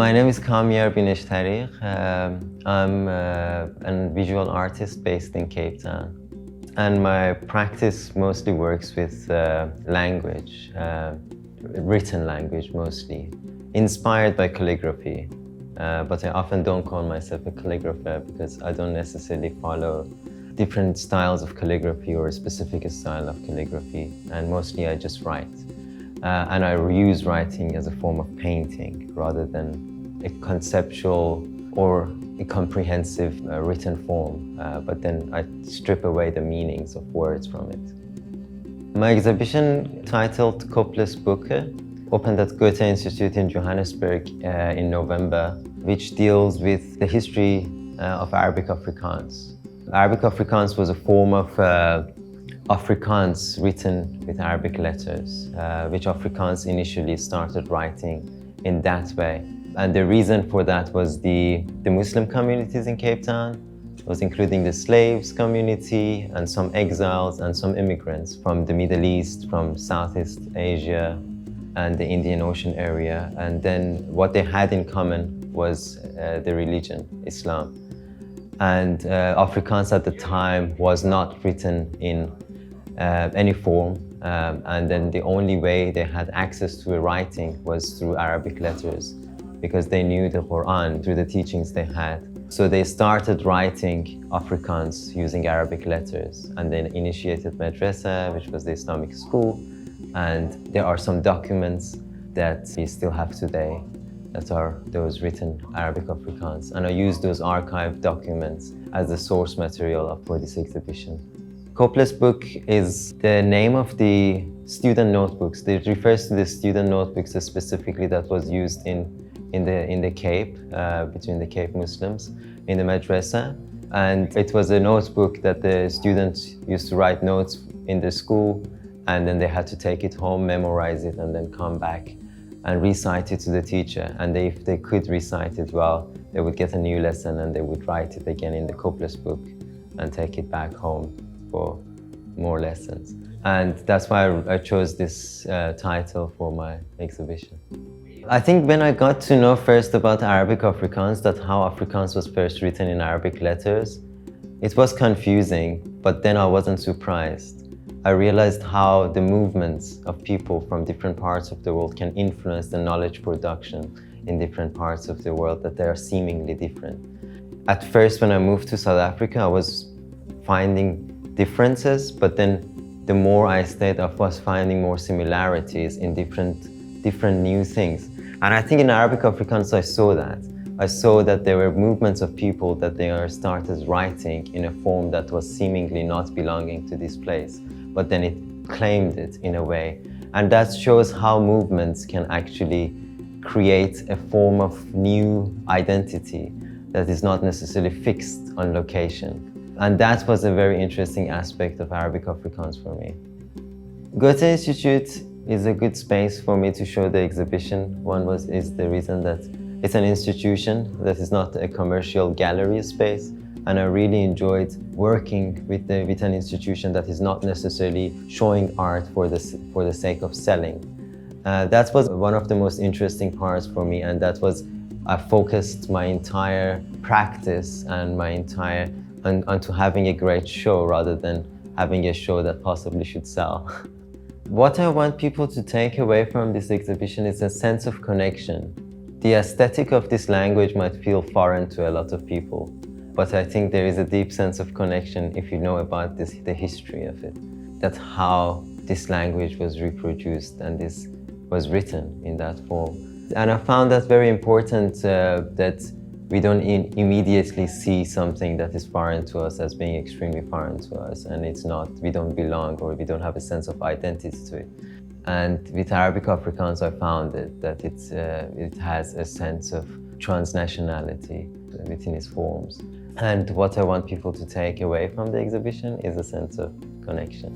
My name is Kamyar Bineshtarigh. I'm a visual artist based in Cape Town. And my practice mostly works with language, written language mostly, inspired by calligraphy. But I often don't call myself a calligrapher because I don't necessarily follow different styles of calligraphy or a specific style of calligraphy. And mostly I just write. And I use writing as a form of painting rather than a conceptual or a comprehensive written form. But then I strip away the meanings of words from it. My exhibition, titled Koples Boeken, opened at Goethe Institut in Johannesburg in November, which deals with the history of Arabic Afrikaans. Arabic Afrikaans was a form of Afrikaans written with Arabic letters, which Afrikaans initially started writing in that way. And the reason for that was the Muslim communities in Cape Town. It was including the slaves community and some exiles and some immigrants from the Middle East, from Southeast Asia and the Indian Ocean area. And then what they had in common was the religion, Islam. And Afrikaans at the time was not written in any form, and then the only way they had access to a writing was through Arabic letters, because they knew the Quran through the teachings they had. So they started writing Afrikaans using Arabic letters, and then initiated Madrasa, which was the Islamic school. And there are some documents that we still have today that are those written Arabic Afrikaans. And I use those archived documents as the source material for this exhibition. Koples book is the name of the student notebooks. It refers to the student notebooks specifically that was used in the Cape, between the Cape Muslims, in the Madrasa. And it was a notebook that the students used to write notes in the school, and then they had to take it home, memorize it, and then come back and recite it to the teacher. And if they could recite it well, they would get a new lesson and they would write it again in the Koples book and take it back home for more lessons. And that's why I chose this title for my exhibition. I think when I got to know first about Arabic Afrikaans, that how Afrikaans was first written in Arabic letters, it was confusing, but then I wasn't surprised. I realized how the movements of people from different parts of the world can influence the knowledge production in different parts of the world, that they are seemingly different. At first, when I moved to South Africa, I was finding differences, but then the more I stayed, I was finding more similarities in different new things. And I think in Arabic Afrikaans, I saw that. I saw that there were movements of people that they started writing in a form that was seemingly not belonging to this place, but then it claimed it in a way. And that shows how movements can actually create a form of new identity that is not necessarily fixed on location. And that was a very interesting aspect of Arabic Afrikaans for me. Goethe Institute is a good space for me to show the exhibition. One is the reason that it's an institution that is not a commercial gallery space. And I really enjoyed working with an institution that is not necessarily showing art for the sake of selling. That was one of the most interesting parts for me, and I focused my entire practice and onto having a great show rather than having a show that possibly should sell. What I want people to take away from this exhibition is a sense of connection. The aesthetic of this language might feel foreign to a lot of people, but I think there is a deep sense of connection if you know about the history of it. That's how this language was reproduced and this was written in that form. And I found that very important, that we don't immediately see something that is foreign to us as being extremely foreign to us, and it's not, we don't belong or we don't have a sense of identity to it. And with Arabic Afrikaans, I found that it has a sense of transnationality within its forms. And what I want people to take away from the exhibition is a sense of connection.